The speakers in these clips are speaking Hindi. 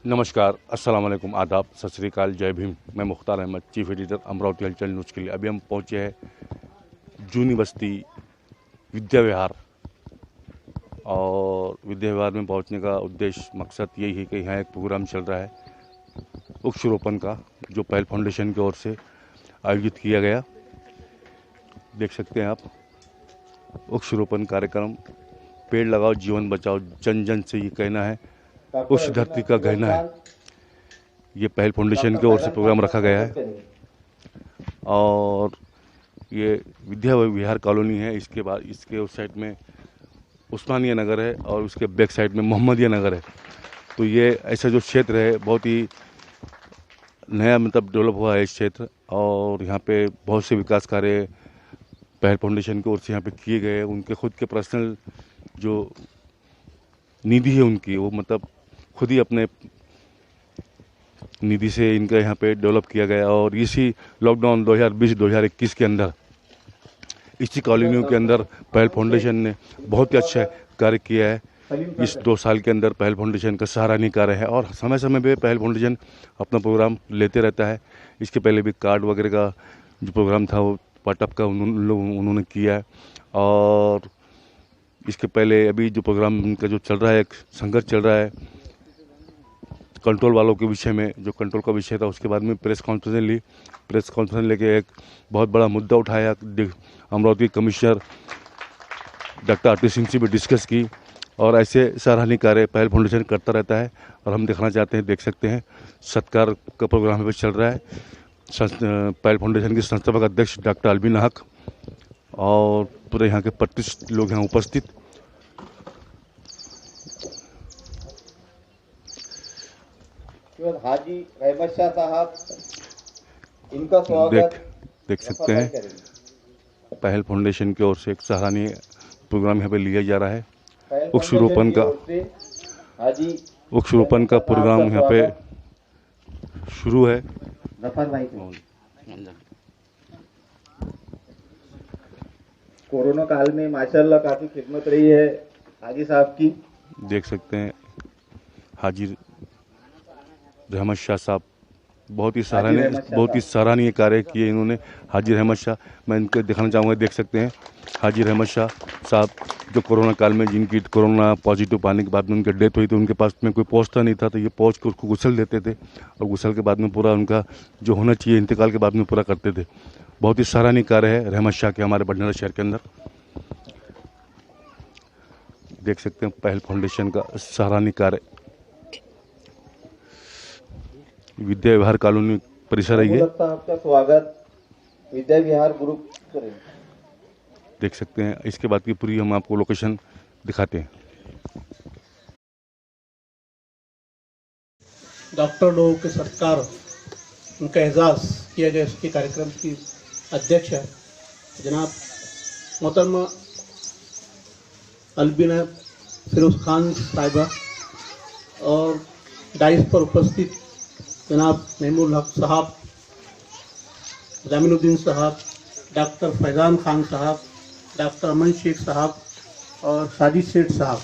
नमस्कार, अस्सलाम वालेकुम, आदाब, सत श्री अकाल, जय भीम। मैं मुख्तार अहमद, चीफ एडिटर अमरावती हलचल न्यूज़ के लिए। अभी हम पहुंचे हैं जूनी बस्ती विद्या विहार। और विद्या विहार में पहुंचने का उद्देश्य मकसद यही है कि यहाँ एक प्रोग्राम चल रहा है वृक्षारोपण का, जो पहल फाउंडेशन की ओर से आयोजित किया गया। देख सकते हैं आप, वृक्षारोपण कार्यक्रम, पेड़ लगाओ जीवन बचाओ, जन जन से ये कहना है, उस धरती का गहना है। ये पहल फाउंडेशन की ओर से प्रोग्राम रखा गया है। और ये विद्या विहार कॉलोनी है। इसके बाद इसके उस साइड में उस्मानिया नगर है और उसके बैक साइड में मोहम्मदिया नगर है। तो ये ऐसा जो क्षेत्र है बहुत ही नया डेवलप हुआ है इस क्षेत्र। और यहाँ पे बहुत से विकास कार्य पहल फाउंडेशन की ओर से यहाँ पे किए गए। उनके खुद के पर्सनल जो निधि है उनकी, वो खुद ही अपने निधि से इनका यहाँ पे डेवलप किया गया। और इसी लॉकडाउन 2020-2021 के अंदर इसी कॉलोनियों के अंदर पहल फाउंडेशन ने बहुत ही अच्छा कार्य किया है। इस 2 साल के अंदर पहल फाउंडेशन का सराहनीय कार्य है और समय समय पे पहल फाउंडेशन अपना प्रोग्राम लेते रहता है। इसके पहले भी कार्ड वगैरह का जो प्रोग्राम था वो पार्टअप का उन्होंने किया है। और इसके पहले अभी जो प्रोग्राम उनका जो चल रहा है, एक संघर्ष चल रहा है कंट्रोल वालों के विषय में, जो कंट्रोल का विषय था। उसके बाद में प्रेस कॉन्फ्रेंस लेके एक बहुत बड़ा मुद्दा उठाया। अमरावती कमिश्नर डॉक्टर आरती सिंह से भी डिस्कस की। और ऐसे सराहनीय कार्य पहल फाउंडेशन करता रहता है। और हम दिखाना चाहते हैं, देख सकते हैं सत्कार का प्रोग्राम यहाँ पर चल रहा है। पहल फाउंडेशन के संस्थापक अध्यक्ष डॉक्टर अलबिन हक और पूरे यहाँ के 25 लोग यहाँ उपस्थित। हाजी रहमत शाह साहब, इनका स्वागत देख सकते हैं पहल फाउंडेशन की ओर से एक सराहनीय प्रोग्राम यहाँ पे लिया जा रहा है। वृक्षारोपण का प्रोग्राम यहाँ पे शुरू है। कोरोना काल में माशाल्लाह काफी खिदमत रही है हाजी साहब की। देख सकते हैं हाजी रहमत शाह साहब बहुत ही सराहनीय कार्य किए इन्होंने। हाजी रहमत शाह, मैं इनको दिखाना चाहूँगा, देख सकते हैं हाजी रहमत शाह साहब जो कोरोना काल में जिनकी कोरोना पॉजिटिव पाने के बाद में उनकी डेथ हुई थी, उनके पास में कोई पहुँचता नहीं था, तो ये पहुँच के उसको गुसल देते थे और गुसल के बाद में पूरा उनका जो होना चाहिए इंतकाल के बाद में पूरा करते थे। बहुत ही सराहनीय कार्य है रहमत शाह के हमारे बडनेरा शहर के अंदर। देख सकते हैं पहल फाउंडेशन का सराहनीय कार्य। विद्या विहार कॉलोनी परिसर है ये। आपका स्वागत विद्या विहार ग्रुप करें। देख सकते हैं इसके बाद की पूरी हम आपको लोकेशन दिखाते हैं। डॉक्टर लोगों के सत्कार, उनका एजाज़ किया गया, इसके कार्यक्रम की अध्यक्ष है जनाब मोहतरमा अलबिना फिरोज खान साहिबा। और डाइस पर उपस्थित जनाब महमूद हक साहब, जामिनुद्दीन साहब, डॉक्टर फैज़ान खान साहब, डॉक्टर अमन शेख साहब और साजिद सेठ साहब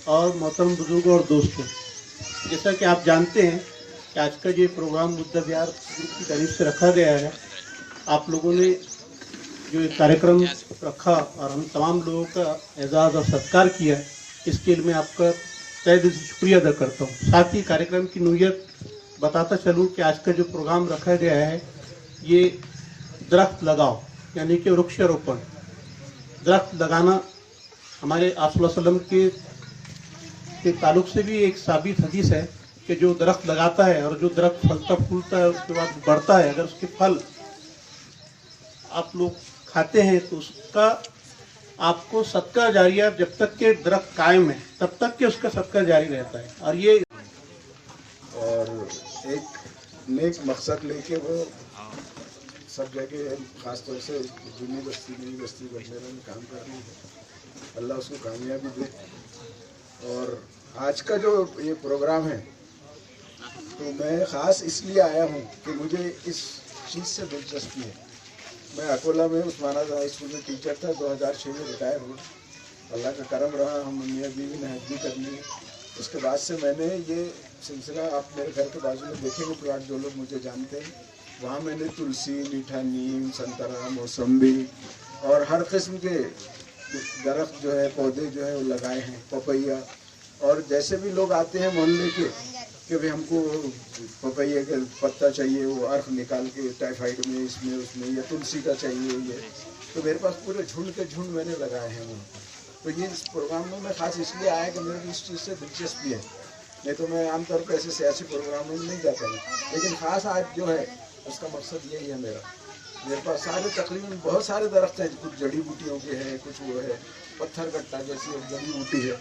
और मोहतरम बुजुर्ग और दोस्तों, जैसा कि आप जानते हैं कि आज का ये प्रोग्राम विद्या विहार ग्रुप की तरफ से रखा गया है। आप लोगों ने जो एक कार्यक्रम रखा और हम तमाम लोगों का एजाज़ और सत्कार किया, इसके लिए मैं आपका तहे दिल से शुक्रिया अदा करता हूँ। साथ ही कार्यक्रम की नोयत बताता चलूँ कि आज का जो प्रोग्राम रखा गया है ये दरख्त लगाओ यानी कि वृक्षारोपण। दरख्त लगाना हमारे आप सल्लल्लाहु अलैहि वसल्लम के ताल्लुक से भी एक साबित हदीस है कि जो दरख्त लगाता है और जो दरख्त फलता फूलता है उसके बाद बढ़ता है, अगर उसके फल आप लोग खाते हैं तो उसका आपको सदका जारिया, जब तक के दरख्त कायम है तब तक के उसका सदका जारी रहता है। और ये और एक नेक मकसद लेके वो सब जगह, ख़ासतौर से जूनी बस्ती नई बस्ती बडनेरा में काम कर रही है। अल्लाह उसको कामयाबी दे। और आज का जो ये प्रोग्राम है तो मैं ख़ास इसलिए आया हूँ कि मुझे इस चीज़ से दिलचस्पी है। मैं अकोला में उस्मानिया हाई स्कूल में टीचर था, 2006 में रिटायर हुआ। अल्लाह का करम रहा, हम मियाँ बीवी ने हज भी कर ली। उसके बाद से मैंने ये सिलसिला, आप मेरे घर के बाजू में देखेंगे प्लॉट, जो लोग मुझे जानते हैं, वहाँ मैंने तुलसी, मीठा नीम, संतरा, मौसम्बी और हर किस्म के दरख्त जो है, पौधे जो है वो लगाए हैं, पपैया। और जैसे भी लोग आते हैं मोहल्ले के कि भाई हमको पपैया का पत्ता चाहिए, वो अर्क निकाल के टाइफाइड में, इसमें उसमें, या तुलसी का चाहिए ये, तो मेरे पास पूरे झुंड के झुंड मैंने लगाए हैं वहाँ पर। तो ये इस प्रोग्राम में मैं खास इसलिए आया कि मेरे को इस चीज़ से दिलचस्पी है, नहीं तो मैं आमतौर पर ऐसे सियासी प्रोग्राम में नहीं जाता हूँ। लेकिन खास आज जो है उसका मकसद यही है मेरा। मेरे पास सारे तकरीबन बहुत सारे दरख्त हैं, कुछ जड़ी बूटियों के हैं, कुछ वो है पत्थर कट्टा जैसी एक जड़ी बूटी है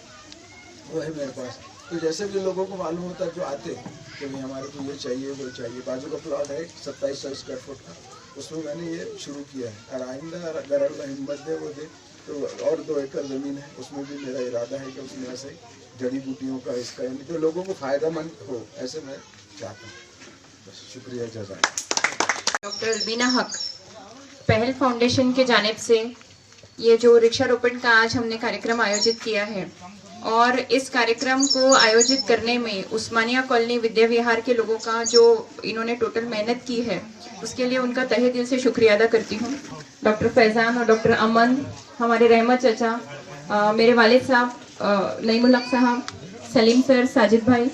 वो है मेरे पास। तो जैसे भी लोगों को मालूम होता है जो आते कि भाई हमारे को ये चाहिए वो चाहिए। बाजू का प्लॉट है 2700 स्क्वायर फुट का, उसमें मैंने ये शुरू किया है। और आइंदा अगर अल्लाह हिम्मत दे वो दे तो और 2 एकड़ ज़मीन है, उसमें भी मेरा इरादा है कि उसमें ऐसे जड़ी बूटियों का इसका, यानी जो लोगों को फ़ायदेमंद हो, ऐसे मैं चाहता हूँ। बस शुक्रिया जज़ाक। डॉक्टर अलबीना हक पहल फाउंडेशन के जानिब से ये जो वृक्षारोपण का आज हमने कार्यक्रम आयोजित किया है, और इस कार्यक्रम को आयोजित करने में उस्मानिया कॉलोनी विद्या विहार के लोगों का जो इन्होंने टोटल मेहनत की है, उसके लिए उनका तहे दिल से शुक्रिया अदा करती हूँ। डॉक्टर फैज़ान और डॉक्टर अमन, हमारे रहमत चाचा, मेरे वालिद साहब, नईमुल हक साहब, सलीम सर, साजिद भाई,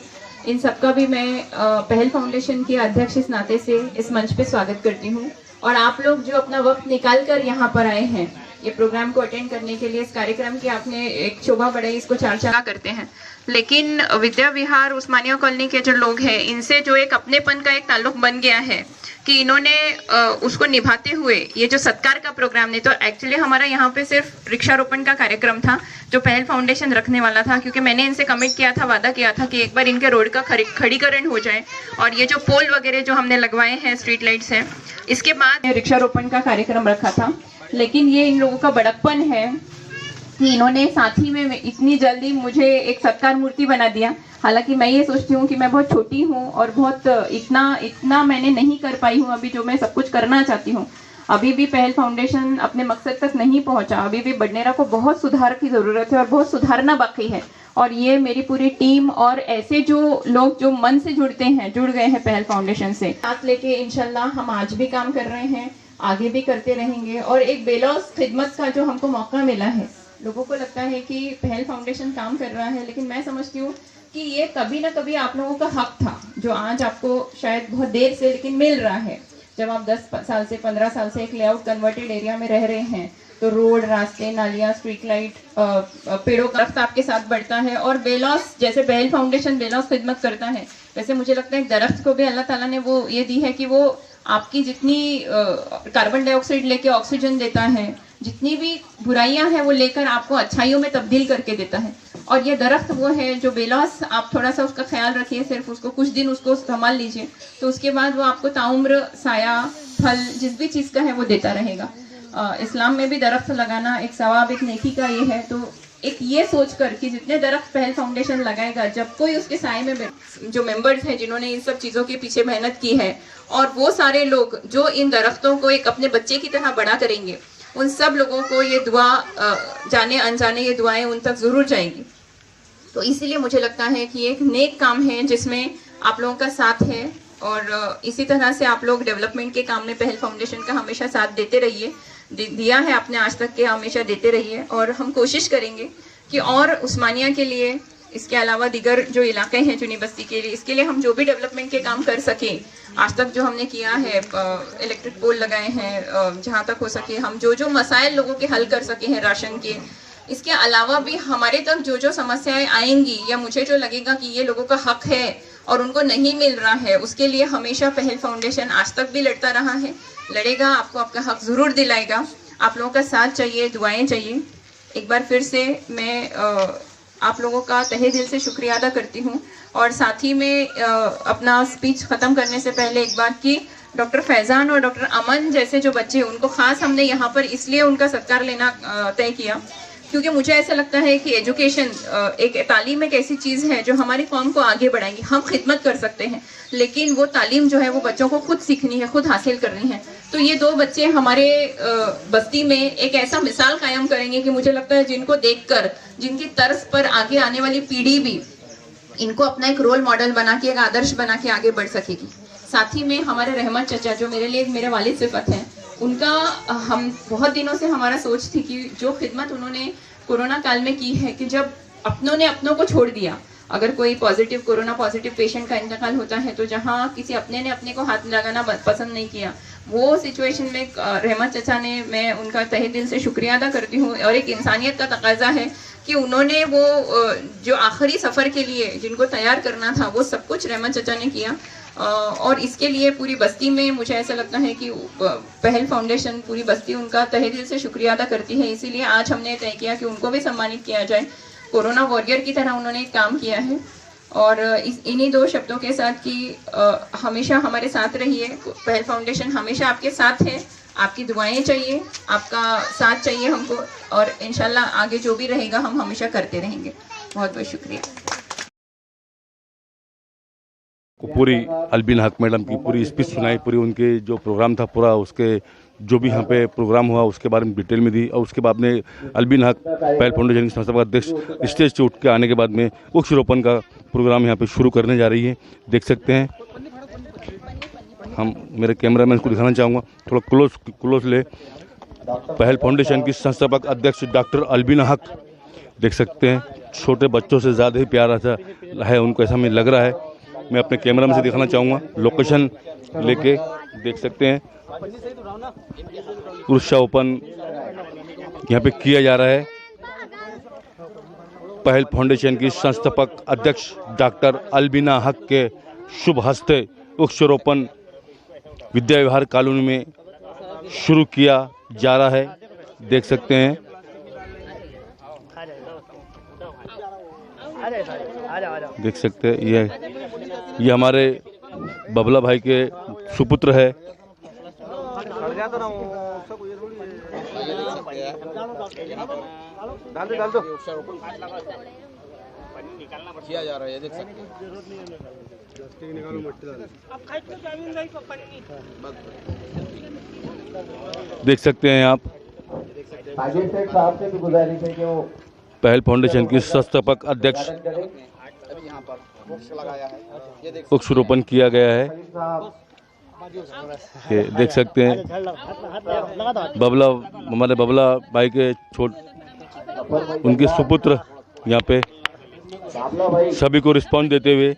इन सबका भी मैं पहल फाउंडेशन के अध्यक्ष इस नाते से इस मंच पे स्वागत करती हूँ। और आप लोग जो अपना वक्त निकाल कर यहाँ पर आए हैं ये प्रोग्राम को अटेंड करने के लिए, इस कार्यक्रम की आपने एक शोभा बढ़ाई, इसको चार करते हैं। लेकिन विद्या विहार उस्मानिया कॉलोनी के जो लोग हैं, इनसे जो एक अपनेपन का एक ताल्लुक बन गया है कि इन्होंने उसको निभाते हुए ये जो सत्कार का प्रोग्राम, नहीं तो एक्चुअली हमारा यहाँ पे सिर्फ वृक्षारोपण का कार्यक्रम था जो पहल फाउंडेशन रखने वाला था, क्योंकि मैंने इनसे कमिट किया था, वादा किया था कि एक बार इनके रोड का खड़ीकरण हो जाए और ये जो पोल वगैरह जो हमने लगवाए हैं, स्ट्रीट लाइट्स हैं, इसके बाद वृक्षारोपण का कार्यक्रम रखा था। लेकिन ये इन लोगों का बड़कपन है कि इन्होंने साथ ही में इतनी जल्दी मुझे एक सत्कार मूर्ति बना दिया। हालांकि मैं ये सोचती हूँ कि मैं बहुत छोटी हूँ और बहुत इतना मैंने नहीं कर पाई हूँ अभी जो मैं सब कुछ करना चाहती हूँ। अभी भी पहल फाउंडेशन अपने मकसद तक नहीं पहुँचा, अभी भी बडनेरा को बहुत सुधार की ज़रूरत है और बहुत सुधारना बाकी है। और ये मेरी पूरी टीम और ऐसे जो लोग जो मन से जुड़ गए हैं पहल फाउंडेशन से, साथ लेके इंशाल्लाह हम आज भी काम कर रहे हैं, आगे भी करते रहेंगे। और एक बेलौस खिदमत का जो हमको मौका मिला है, लोगों को लगता है कि पहल फाउंडेशन काम कर रहा है, लेकिन मैं समझती हूँ कि ये कभी ना कभी आप लोगों का हक था जो आज आपको शायद बहुत देर से लेकिन मिल रहा है। जब आप 10 साल से 15 साल से एक लेआउट कन्वर्टेड एरिया में रह रहे हैं तो रोड, रास्ते, नालियाँ, स्ट्रीट लाइट, पेड़ों का दरख्त आपके साथ बढ़ता है। और बेलौस, जैसे पहल फाउंडेशन बेलौस खिदमत करता है, वैसे मुझे लगता है दरख्त को भी अल्लाह ताला ने वो ये दी है कि वो आपकी जितनी कार्बन डाइऑक्साइड लेके ऑक्सीजन देता है, जितनी भी बुराइयां हैं वो लेकर आपको अच्छाइयों में तब्दील करके देता है। और ये दरख्त वो है जो बेलौस, आप थोड़ा सा उसका ख्याल रखिए, सिर्फ उसको कुछ दिन उसको संभाल लीजिए, तो उसके बाद वो आपको ताउम्र साया, फल, जिस भी चीज़ का है वो देता रहेगा। इस्लाम में भी दरख्त लगाना एक सवाब, एक नेकी का ये है। तो एक ये सोच कर कि जितने दरख्त पहल फाउंडेशन लगाएगा, जब कोई उसके साए में जो मेंबर्स हैं जिन्होंने इन सब चीज़ों के पीछे मेहनत की है, और वो सारे लोग जो इन दरख्तों को एक अपने बच्चे की तरह बड़ा करेंगे, उन सब लोगों को ये दुआ जाने अनजाने ये दुआएं उन तक ज़रूर जाएंगी। तो इसीलिए मुझे लगता है कि एक नेक काम है जिसमें आप लोगों का साथ है, और इसी तरह से आप लोग डेवलपमेंट के काम में पहल फाउंडेशन का हमेशा साथ देते रहिए, दिया है आपने आज तक के, हमेशा देते रहिए। और हम कोशिश करेंगे कि और उस्मानिया के लिए, इसके अलावा दीगर जो इलाके हैं चुनी बस्ती के लिए, इसके लिए हम जो भी डेवलपमेंट के काम कर सकें, आज तक जो हमने किया है, इलेक्ट्रिक पोल लगाए हैं, जहाँ तक हो सके हम जो मसाइल लोगों के हल कर सके हैं राशन के, इसके अलावा भी हमारे तक जो समस्याएं आएंगी या मुझे जो लगेगा कि ये लोगों का हक है और उनको नहीं मिल रहा है, उसके लिए हमेशा पहल फाउंडेशन आज तक भी लड़ता रहा है, लड़ेगा, आपको आपका हक ज़रूर दिलाएगा। आप लोगों का साथ चाहिए, दुआएं चाहिए। एक बार फिर से मैं आप लोगों का तहे दिल से शुक्रिया अदा करती हूँ। और साथ ही में अपना स्पीच ख़त्म करने से पहले एक बात की, डॉक्टर फैज़ान और डॉक्टर अमन जैसे जो बच्चे, उनको ख़ास हमने यहाँ पर इसलिए उनका सत्कार लेना तय किया क्योंकि मुझे ऐसा लगता है कि एजुकेशन, एक तालीम एक ऐसी चीज़ है जो हमारी कौम को आगे बढ़ाएगी। हम खिदमत कर सकते हैं, लेकिन वो तालीम जो है वो बच्चों को खुद सीखनी है, खुद हासिल करनी है। तो ये 2 बच्चे हमारे बस्ती में एक ऐसा मिसाल कायम करेंगे कि मुझे लगता है जिनको देखकर, जिनकी तर्ज पर आगे आने वाली पीढ़ी भी इनको अपना एक रोल मॉडल बना के, एक आदर्श बना के आगे बढ़ सकेगी। साथ ही में हमारे रहमत चचा, जो मेरे लिए मेरे वालिद सिफत हैं, उनका हम बहुत दिनों से हमारा सोच थी कि जो खिदमत उन्होंने कोरोना काल में की है, कि जब अपनों ने अपनों को छोड़ दिया, अगर कोई कोरोना पॉजिटिव पेशेंट का इंतकाल होता है तो जहां किसी अपने ने अपने को हाथ लगाना पसंद नहीं किया, वो सिचुएशन में रहमत चचा ने, मैं उनका तहे दिल से शुक्रिया अदा करती हूँ। और एक इंसानियत का तकाजा है कि उन्होंने वो जो आखिरी सफ़र के लिए जिनको तैयार करना था, वो सब कुछ रहमत चचा ने किया। और इसके लिए पूरी बस्ती में मुझे ऐसा लगता है कि पहल फाउंडेशन, पूरी बस्ती उनका तहे दिल से शुक्रिया अदा करती है। इसीलिए आज हमने तय किया कि उनको भी सम्मानित किया जाए। कोरोना वॉरियर की तरह उन्होंने काम किया है। और इन्हीं दो शब्दों के साथ कि हमेशा हमारे साथ रहिए। पहल फाउंडेशन हमेशा आपके साथ है, आपकी दुआएं चाहिए, आपका साथ चाहिए हमको, और इंशाल्लाह आगे जो भी रहेगा हम हमेशा करते रहेंगे। बहुत बहुत शुक्रिया। पूरी अलबिन हक मैडम की पूरी स्पीच सुनाई, पूरी उनके जो प्रोग्राम था पूरा, उसके जो भी यहाँ पे प्रोग्राम हुआ उसके बारे में डिटेल में दी। और उसके बाद में अलबिन हक पहल फाउंडेशन की संस्था का अध्यक्ष स्टेज से उठ के आने के बाद में वृक्षारोपण का प्रोग्राम यहाँ पे शुरू करने जा रही है। देख सकते हैं, हम मेरे कैमरामैन को दिखाना चाहूँगा, थोड़ा क्लोज ले। पहल फाउंडेशन की संस्थापक अध्यक्ष डॉक्टर अलबिना हक, देख सकते हैं छोटे बच्चों से ज़्यादा ही प्यारा सा है उनको, ऐसा मुझे लग रहा है। मैं अपने कैमरा में से दिखाना चाहूँगा, लोकेशन लेके देख सकते हैं वृक्षारोपण यहाँ पे किया जा रहा है। पहल फाउंडेशन की संस्थापक अध्यक्ष डॉक्टर अलबिना हक के शुभ हस्ते वृक्षारोपण विद्या विहार कॉलोनी में शुरू किया जा रहा है। देख सकते हैं ये हमारे बबला भाई के सुपुत्र है। किया जा रहा है, देख सकते हैं। देख सकते हैं आप साजिद शेख साहब से भी गुजारिश है कि वो पहल फाउंडेशन की संस्थापक अध्यक्ष अभी यहाँ पर वृक्ष लगाया है, ये देख वृक्षारोपण किया गया है। ये देख सकते हैं हमारे बबला भाई के उनके सुपुत्र यहाँ पे सभी को रिस्पॉन्स देते हुए,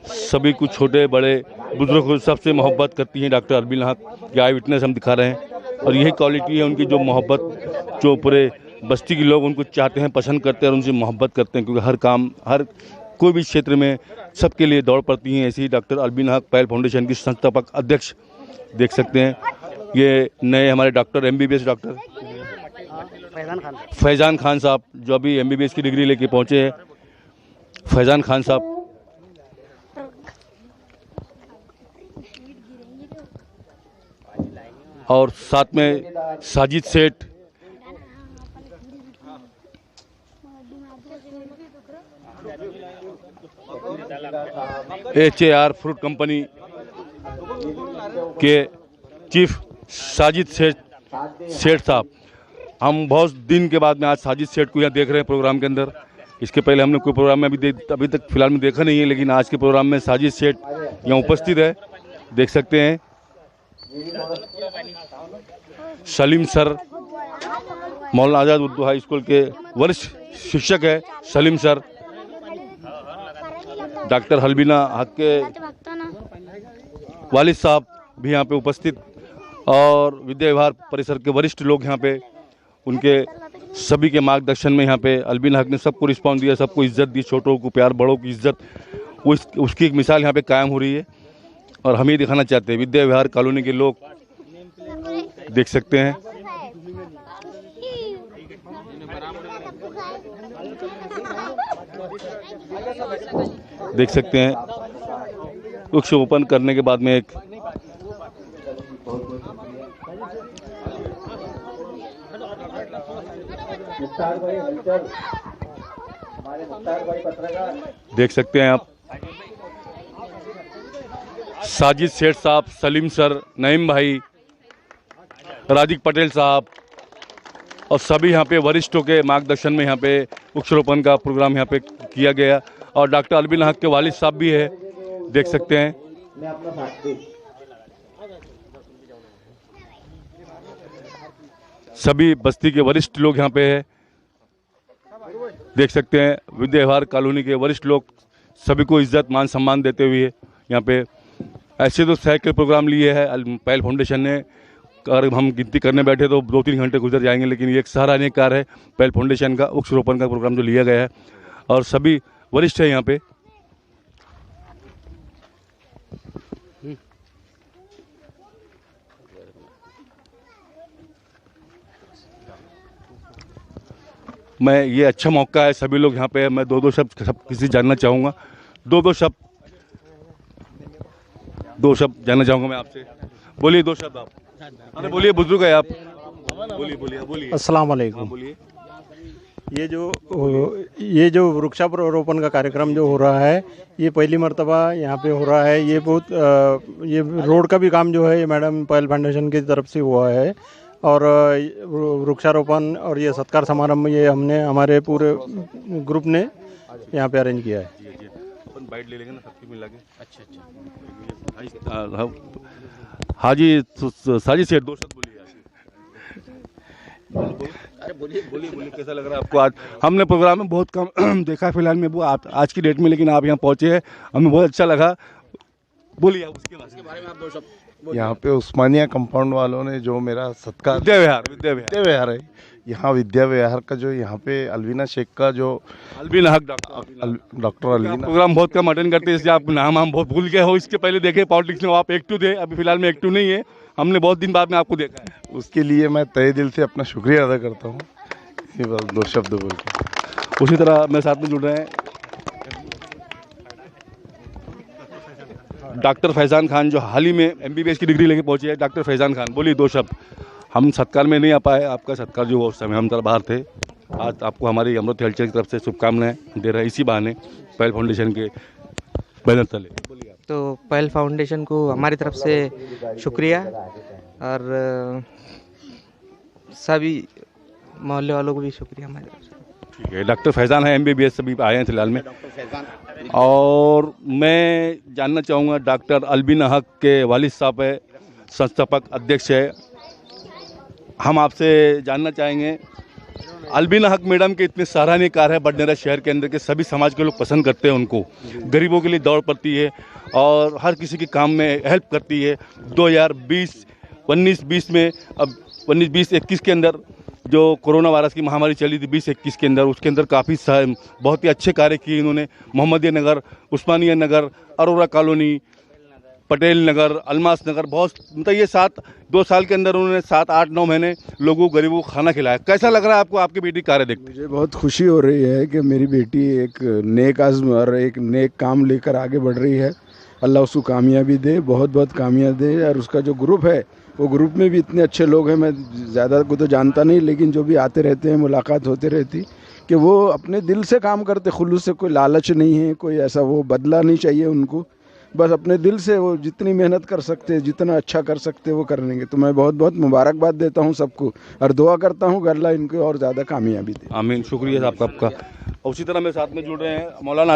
सभी को छोटे बड़े बुजुर्ग को सबसे मोहब्बत करती हैं डॉक्टर अलबिना हक। ये आई विटनेस हम दिखा रहे हैं, और यही क्वालिटी है उनकी, जो मोहब्बत, जो पूरे बस्ती के लोग उनको चाहते हैं, पसंद करते हैं और उनसे मोहब्बत करते हैं, क्योंकि हर काम, हर कोई भी क्षेत्र में सबके लिए दौड़ पड़ती हैं। ऐसे ही डॉक्टर अलबिना हक पहल फाउंडेशन की संस्थापक अध्यक्ष देख सकते हैं। ये नए हमारे doctor MBBS doctor Faizan Khan साहब, जो अभी MBBS की डिग्री लेके पहुँचे हैं, फैज़ान खान साहब। और साथ में साजिद सेठ, HAR फ्रूट कंपनी के चीफ साजिद सेठ साहब। हम बहुत दिन के बाद में आज साजिद सेठ को यहाँ देख रहे हैं प्रोग्राम के अंदर। इसके पहले हमने कोई प्रोग्राम में अभी तक फिलहाल में देखा नहीं है, लेकिन आज के प्रोग्राम में साजिद सेठ यहाँ उपस्थित है। देख सकते हैं सलीम सर, मौलाना आज़ाद उर्दू हाई स्कूल के वरिष्ठ शिक्षक है सलीम सर। डॉक्टर अलबिना हक के वालिद साहब भी यहाँ पे उपस्थित, और विद्या विहार परिसर के वरिष्ठ लोग यहाँ पे, उनके सभी के मार्गदर्शन में यहाँ पे अलबिना हक ने सबको रिस्पॉन्स दिया, सबको इज्जत दी, छोटों को प्यार, बड़ों की इज्जत, उसकी एक मिसाल यहाँ पे कायम हो रही है। और हम ये दिखाना चाहते हैं, विद्या विहार कॉलोनी के लोग देख सकते हैं, देख सकते हैं वृक्षारोपण करने के बाद में एक देख सकते हैं आप साजिद सेठ साहब, सलीम सर, नईम भाई, राजिक पटेल साहब और सभी यहाँ पे वरिष्ठों के मार्गदर्शन में यहाँ पे वृक्षारोपण का प्रोग्राम यहाँ पे किया गया। और डॉक्टर अलबिन हक के वालिद साहब भी है, देख सकते हैं। मैं अपना साथी सभी बस्ती के वरिष्ठ लोग यहाँ पे है, देख सकते हैं। विद्या विहार कॉलोनी के वरिष्ठ लोग सभी को इज्जत मान सम्मान देते हुए यहाँ पे ऐसे तो सैकड़ों प्रोग्राम लिए हैं पहल फाउंडेशन ने। अगर हम गिनती करने बैठे तो 2-3 घंटे गुजर जाएंगे, लेकिन ये एक सराहनीय कार्य है पहल फाउंडेशन का, वृक्षारोपण का प्रोग्राम जो लिया गया है और सभी वरिष्ठ हैं यहाँ पे। मैं ये अच्छा मौका है, सभी लोग यहाँ पे है। मैं दो शब्द सब किसी जानना चाहूँगा, दो शब्द जानना चाहूँगा मैं आपसे। बोलिए 2 शब्द आप। अरे बोलिए, बुजुर्ग है आप, बोलिए। अस्सलाम वालेकुम। बोलिए। ये जो वृक्षारोपण का कार्यक्रम जो हो रहा है, ये पहली मर्तबा यहाँ पे हो रहा है। ये बहुत ये रोड का भी काम जो है ये मैडम पहल फाउंडेशन की तरफ से हुआ है, और वृक्षारोपण और ये सत्कार समारंभ ये हमने हमारे पूरे ग्रुप ने यहाँ पे अरेंज किया है। अपन बाइट ले लेंगे ना सबकी मिला के। अच्छा। हाजी साजी सेठ 2 शब्द बोलिए। अरे बोलिए कैसा लग रहा है आपको? आज हमने प्रोग्राम में बहुत कम देखा फिलहाल में वो आज की डेट में, लेकिन आप यहाँ पहुँचे हैं, हमें बहुत अच्छा लगा। बोलिए आप उसके बारे में आप 2 शब्द। यहाँ पे उस्मानिया कंपाउंड वालों ने जो मेरा सत्कार, विद्या विहार है यहाँ, विद्या विहार का जो यहाँ पे अलवीना शेख का जो अलबिन हक डॉक्टर अलवीना प्रोग्राम बहुत कम अटेंड करते हैं, इसलिए आप नाम हम बहुत भूल गए हो। इसके पहले देखे पॉलिटिक्स में आप एक्टिव थे, अभी फिलहाल में एक्टिव नहीं है, हमने बहुत दिन बाद में आपको देखा है। उसके लिए मैं तहे दिल से अपना शुक्रिया अदा करता हूँ। इसी बस 2 शब्द बोल के। उसी तरह मेरे साथ में जुड़ रहे हैं डॉक्टर फैज़ान खान, जो हाल ही में MBBS की डिग्री लेके पहुंचे हैं। डॉक्टर फैज़ान खान, बोलिए 2 शब्द। हम सत्कार में नहीं आ पाए, आपका सत्कार जो उस समय हम बाहर थे, आज आपको हमारी अमृत हेल्थ की तरफ से शुभकामनाएं दे रहे हैं इसी बहाने पहल फाउंडेशन के बैनर तले। तो पहल फाउंडेशन को हमारी तरफ से शुक्रिया, और सभी मोहल्ले वालों को भी शुक्रिया हमारी तरफ से। ठीक है। डॉक्टर फैज़ान है, MBBS सभी आए हैं फिलहाल में। और मैं जानना चाहूँगा डॉक्टर अलबिन हक के वालिद साहब है, संस्थापक अध्यक्ष है, हम आपसे जानना चाहेंगे अलबिन हक मैडम के इतने सराहनीय कार्य है बडनेरा शहर के अंदर के सभी समाज के लोग पसंद करते हैं उनको। गरीबों के लिए दौड़ पड़ती है और हर किसी के काम में हेल्प करती है। 2019-20 में, अब 19-20-21 के अंदर जो कोरोना वायरस की महामारी चली थी 20-21 के अंदर, उसके अंदर काफ़ी बहुत ही अच्छे कार्य किए इन्होंने। मोहम्मदिया नगर, उस्मानिया नगर, अरोरा कॉलोनी, पटेल नगर, अलमास नगर, बहुत मतलब ये 2 साल के अंदर उन्होंने 7-8-9 महीने लोगों गरीबों को खाना खिलाया। कैसा लग रहा है आपको आपकी बेटी कार्य देख? मुझे बहुत खुशी हो रही है कि मेरी बेटी एक नेक आज़म और एक नेक काम लेकर आगे बढ़ रही है। अल्लाह उसको कामयाबी दे, बहुत बहुत कामयाबी दे। और उसका जो ग्रुप है, वो ग्रुप में भी इतने अच्छे लोग हैं, मैं ज़्यादा को तो जानता नहीं, लेकिन जो भी आते रहते हैं, मुलाकात होती रहती, कि वो अपने दिल से काम करते, खुलूस से, कोई लालच नहीं है, कोई ऐसा वो बदला नहीं चाहिए उनको, बस अपने दिल से वो जितनी मेहनत कर सकते, जितना अच्छा कर सकते वो कर लेंगे। तो मैं बहुत बहुत मुबारकबाद देता हूँ सबको और दुआ करता हूँ कि अल्लाह इनको और ज़्यादा कामयाबी दे। आमीन। शुक्रिया आपका। उसी तरह मेरे साथ में जुड़ रहे हैं मौलाना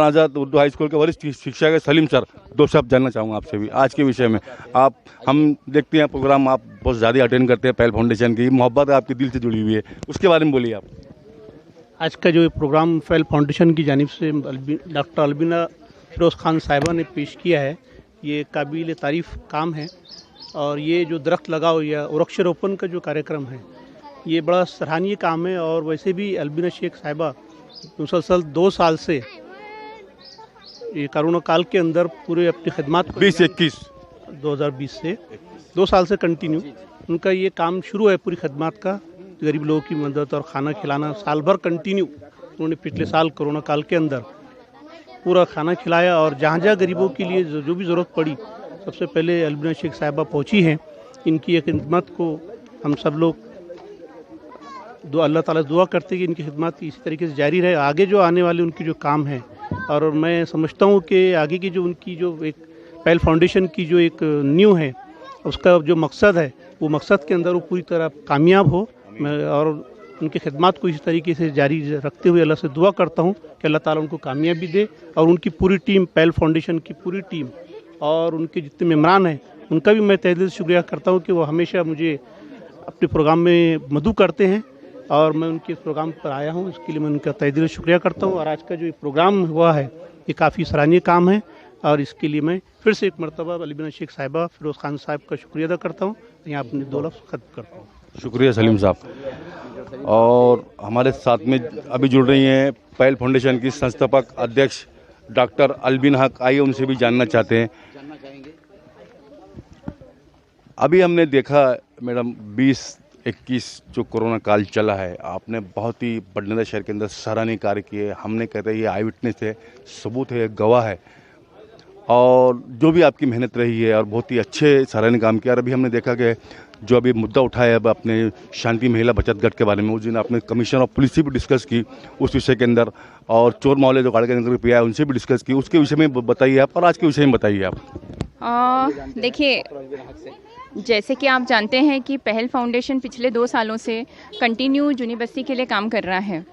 आज़ाद उर्दू हाई स्कूल के वरिष्ठ शिक्षक है सलीम सर। 2 शब्द जानना चाहूँगा आपसे भी आज के विषय में। हम देखते हैं प्रोग्राम आप बहुत ज़्यादा अटेंड करते हैं, पहल फाउंडेशन की मोहब्बत आपके दिल से जुड़ी हुई है, उसके बारे में बोलिए आप। आज का जो प्रोग्राम पहल फाउंडेशन की जानिब से डॉक्टर अलबिना फिरोज़ खान साहिबा ने पेश किया है, ये काबिल तारीफ़ काम है। और ये जो दरख्त लगाओ या वृक्षारोपण का जो कार्यक्रम है, ये बड़ा सराहनीय काम है। और वैसे भी अलबिना शेख साहिबा मुसलसल 2 साल से ये कोरोना काल के अंदर पूरे अपनी खिदमत 2020 से 2 साल से कंटिन्यू उनका ये काम शुरू है, पूरी खिदमत का, गरीब लोगों की मदद और खाना खिलाना। साल भर कंटिन्यू उन्होंने पिछले साल कोरोना काल के अंदर पूरा खाना खिलाया। और जहाँ जहाँ गरीबों के लिए जो भी ज़रूरत पड़ी, सबसे पहले अलबिना शेख साहिबा पहुँची हैं। इनकी एक खिदमत को हम सब लोग अल्लाह ताला से दुआ करते हैं कि इनकी खिदमत इसी तरीके से जारी रहे, आगे जो आने वाले उनकी जो काम है। और मैं समझता हूँ कि आगे की जो उनकी जो एक पहल फाउंडेशन की जो एक न्यू है, उसका जो मकसद है, वो मकसद के अंदर वो पूरी तरह कामयाब हो। और उनकी खिदमत को इस तरीके से जारी रखते हुए अल्लाह से दुआ करता हूँ कि अल्लाह ताला उनको कामयाबी दे और उनकी पूरी टीम, पहल फाउंडेशन की पूरी टीम और उनके जितने मेम्बरान हैं उनका भी मैं तहे दिल से शुक्रिया करता हूँ कि वो हमेशा मुझे अपने प्रोग्राम में मदऊ करते हैं और मैं उनके इस प्रोग्राम पर आया हूँ, इसके लिए मैं उनका तहे दिल से शुक्रिया करता हूँ। और आज का जो प्रोग्राम हुआ है ये काफ़ी सराहनीय काम है और इसके लिए मैं फिर से एक मरतबा अलीबिना शेख साहिबा, फिरोज़ खान साहब का शुक्रिया अदा करता हूँ। यहाँ अपने 2 लफ्ज़ खत्म करता हूँ। शुक्रिया सलीम साहब। और हमारे साथ में अभी जुड़ रही हैं पहल फाउंडेशन की संस्थापक अध्यक्ष डॉक्टर अलबिन हक। आइए उनसे भी जानना चाहते हैं। अभी हमने देखा मैडम 20-21 जो कोरोना काल चला है, आपने बहुत ही बड़नगर शहर के अंदर सराहनीय कार्य किए। हमने कहते हैं ये आई विटनेस है, सबूत है, गवाह है और जो भी आपकी मेहनत रही है और बहुत ही अच्छे सराहनीय काम किया। और अभी हमने देखा कि जो अभी मुद्दा उठाया है अब अपने शांति महिला बचत गट के बारे में, उस दिन आपने कमिश्नर ऑफ पुलिस से भी डिस्कस की उस विषय के अंदर और चोर मामले जो गाड़ी के अंदर पिया है उनसे भी डिस्कस की। उसके विषय में बताइए आप और आज के विषय में बताइए आप। देखिए, जैसे कि आप जानते हैं कि पहल फाउंडेशन पिछले 2 सालों से कंटिन्यू जूनी बस्ती के लिए काम कर रहा है।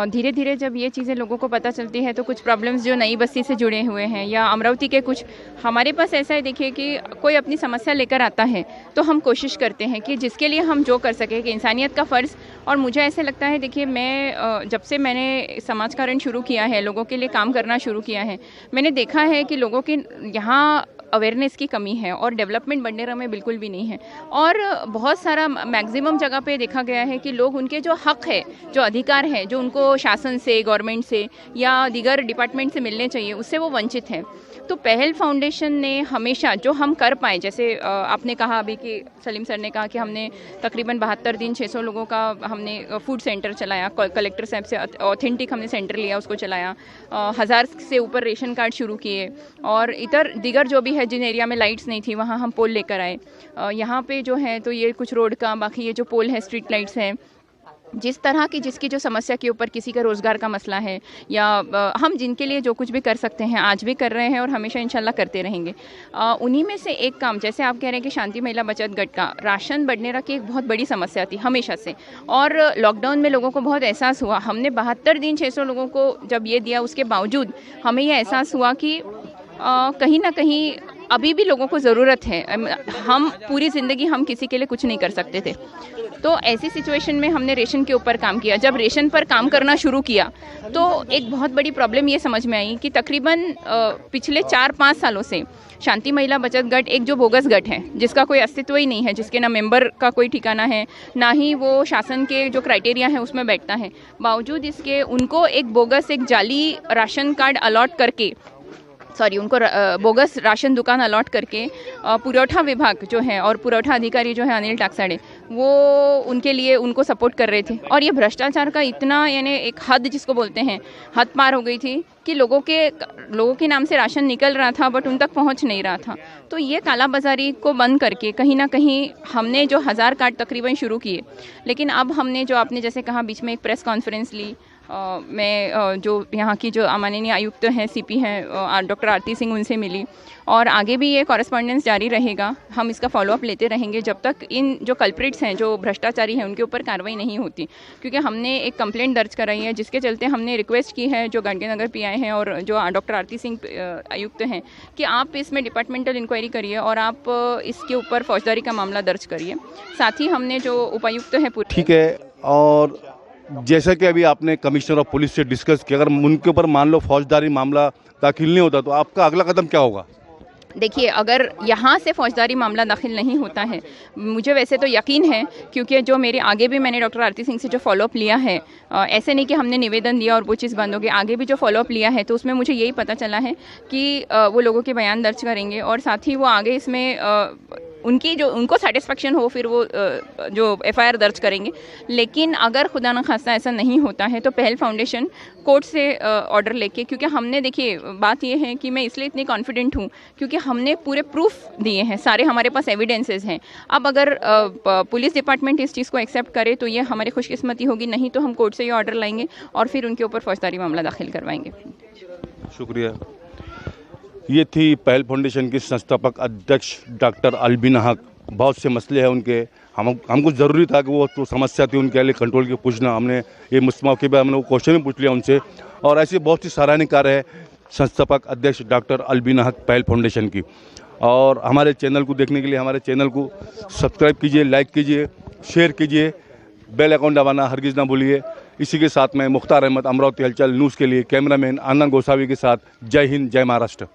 धीरे धीरे जब ये चीज़ें लोगों को पता चलती है तो कुछ प्रॉब्लम्स जो नई बस्ती से जुड़े हुए हैं या अमरावती के कुछ, हमारे पास ऐसा है देखिए कि कोई अपनी समस्या लेकर आता है तो हम कोशिश करते हैं कि जिसके लिए हम जो कर सकें कि इंसानियत का फ़र्ज़। और मुझे ऐसे लगता है, देखिए मैं जब से मैंने समाजकारण शुरू किया है, लोगों के लिए काम करना शुरू किया है, मैंने देखा है कि लोगों के यहाँ अवेयरनेस की कमी है और डेवलपमेंट बंडेरा में बिल्कुल भी नहीं है। और बहुत सारा मैक्सिमम जगह पे देखा गया है कि लोग उनके जो हक है, जो अधिकार है, जो उनको शासन से, गवर्नमेंट से या दीगर डिपार्टमेंट से मिलने चाहिए, उससे वो वंचित हैं। तो पहल फाउंडेशन ने हमेशा जो हम कर पाए, जैसे आपने कहा अभी कि सलीम सर ने कहा कि हमने तकरीबन 72 दिन 600 लोगों का हमने फूड सेंटर चलाया, कलेक्टर साहब से ऑथेंटिक हमने सेंटर लिया, उसको चलाया, 1000 से ऊपर रेशन कार्ड शुरू किए और इधर दीगर जो भी है जिन एरिया में लाइट्स नहीं थी वहाँ हम पोल लेकर आए। यहाँ पे जो है तो ये कुछ रोड का, बाकी ये जो पोल है, स्ट्रीट लाइट्स हैं, जिस तरह की जिसकी जो समस्या के ऊपर, किसी का रोज़गार का मसला है या हम जिनके लिए जो कुछ भी कर सकते हैं आज भी कर रहे हैं और हमेशा इंशाल्लाह करते रहेंगे। उन्हीं में से एक काम, जैसे आप कह रहे हैं कि शांति महिला बचत गट का राशन बंडेरा की एक बहुत बड़ी समस्या थी हमेशा से और लॉकडाउन में लोगों को बहुत एहसास हुआ। हमने 72 दिन 600 लोगों को जब ये दिया, उसके बावजूद हमें यह एहसास हुआ कि कहीं ना कहीं अभी भी लोगों को ज़रूरत है। हम पूरी ज़िंदगी हम किसी के लिए कुछ नहीं कर सकते थे, तो ऐसी सिचुएशन में हमने रेशन के ऊपर काम किया। जब रेशन पर काम करना शुरू किया तो एक बहुत बड़ी प्रॉब्लम ये समझ में आई कि तकरीबन पिछले 4-5 सालों से शांति महिला बचत गट एक जो बोगस गट है, जिसका कोई अस्तित्व ही नहीं है, जिसके ना मेंबर का कोई ठिकाना है, ना ही वो शासन के जो क्राइटेरिया है उसमें बैठता है, बावजूद इसके उनको एक बोगस, एक जाली राशन कार्ड अलॉट करके, उनको बोगस राशन दुकान अलॉट करके पुरौठा विभाग जो है और पुरौठा अधिकारी जो है अनिल टाकसाड़े, वो उनके लिए उनको सपोर्ट कर रहे थे। और ये भ्रष्टाचार का इतना, यानी एक हद जिसको बोलते हैं, हद पार हो गई थी कि लोगों के नाम से राशन निकल रहा था बट उन तक पहुंच नहीं रहा था। तो ये कालाबाजारी को बंद करके कहीं ना कहीं हमने जो 1000 कार्ड तकरीबन शुरू किए, लेकिन अब हमने जो आपने जैसे कहा बीच में एक प्रेस कॉन्फ्रेंस ली, मैं जो यहाँ की जो माननीय आयुक्त हैं, सीपी हैं डॉक्टर आरती सिंह, उनसे मिली और आगे भी ये कॉरेस्पॉन्डेंस जारी रहेगा। हम इसका फॉलोअप लेते रहेंगे जब तक इन जो कल्प्रिट्स हैं, जो भ्रष्टाचारी हैं, उनके ऊपर कार्रवाई नहीं होती। क्योंकि हमने एक कंप्लेंट दर्ज कराई है जिसके चलते हमने रिक्वेस्ट की है जो गांधीनगर पीआई हैं और जो डॉक्टर आरती सिंह आयुक्त हैं कि आप इसमें डिपार्टमेंटल इंक्वायरी करिए और आप इसके ऊपर फौजदारी का मामला दर्ज करिए। साथ ही हमने जो उपायुक्त है, ठीक है। और जैसा कि अभी आपने कमिश्नर ऑफ पुलिस से डिस्कस किया, अगर उनके ऊपर मान लो फौजदारी मामला दाखिल नहीं होता तो आपका अगला कदम क्या होगा? देखिए, अगर यहाँ से फौजदारी मामला दाखिल नहीं होता है, मुझे वैसे तो यकीन है, क्योंकि जो मेरे आगे भी मैंने डॉक्टर आरती सिंह से जो फॉलोअप लिया है, ऐसे नहीं कि हमने निवेदन दिया और वो चीज़ बंद हो गई, आगे भी जो फॉलोअप लिया है तो उसमें मुझे यही पता चला है कि वो लोगों के बयान दर्ज करेंगे और साथ ही वो आगे इसमें उनको सेटिस्फेक्शन हो फिर वो जो एफआईआर दर्ज करेंगे। लेकिन अगर खुदा न खास्ता ऐसा नहीं होता है तो पहल फाउंडेशन कोर्ट से ऑर्डर लेके, क्योंकि हमने, देखिए बात ये है कि मैं इसलिए इतनी कॉन्फिडेंट हूँ क्योंकि हमने पूरे प्रूफ दिए हैं, सारे हमारे पास एविडेंसेस हैं। अब अगर पुलिस डिपार्टमेंट इस चीज़ को एक्सेप्ट करे तो ये हमारी खुशकिस्मती होगी, नहीं तो हम कोर्ट से ये ऑर्डर लाएंगे और फिर उनके ऊपर फौजदारी मामला दाखिल करवाएंगे। शुक्रिया। ये थी पहल फाउंडेशन की संस्थापक अध्यक्ष डॉक्टर अलबिन हक। बहुत से मसले हैं उनके, हमको ज़रूरी था कि वो तो समस्या थी उनके लिए कंट्रोल की पूछना, हमने ये मौके पर हमने वो क्वेश्चन भी पूछ लिया उनसे। और ऐसे बहुत ही सराहनीय कार्य है संस्थापक अध्यक्ष डॉक्टर अलबीना हक पहल फाउंडेशन की। और हमारे चैनल को देखने के लिए हमारे चैनल को सब्सक्राइब कीजिए, लाइक कीजिए, शेयर कीजिए, बेल आइकन दबाना हरगिज़ ना भूलिए। इसी के साथ मैं मुख्तार अहमद, अमरावती हलचल न्यूज़ के लिए कैमरामैन आनंद गोसावी के साथ, जय हिंद, जय महाराष्ट्र।